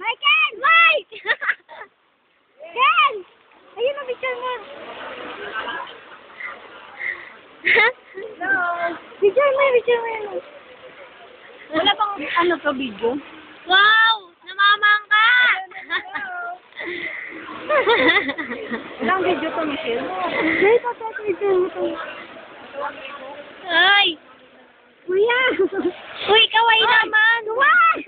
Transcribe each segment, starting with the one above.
Hi, Ken! Mike! Ken! Ayun na, picture mo. Hello. Picture mo, picture mo. Wala bang ano to video? Wow! Namamang ka! Walang video to, Michelle. Ay, picture mo to. Ay! Kuya! Uy, kaway naman! Wag!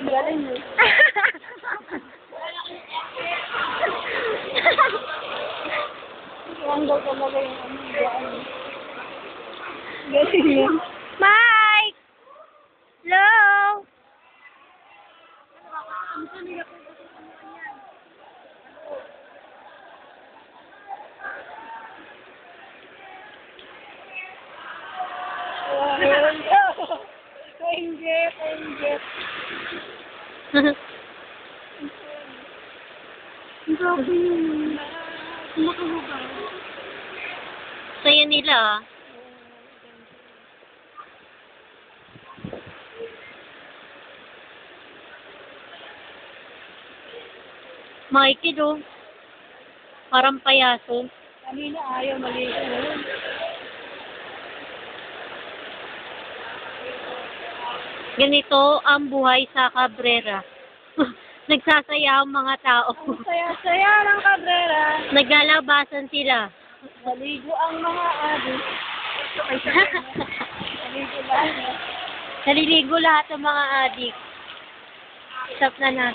Galing mo. Ang daw talaga yung ano. Galing mo. Mike! Hello? Enjet. Grabe yun. Saya nila ah. Mikey do. Parang payaso. Kanina ayaw maligo. Ganito ang buhay sa Cabrera. Nagsasaya ang mga tao. Saya-saya ng Cabrera. Naglalabasan sila. Maligo ang mga adik. Maligo lang. Naliligo lahat ng mga adik. Stop na natin.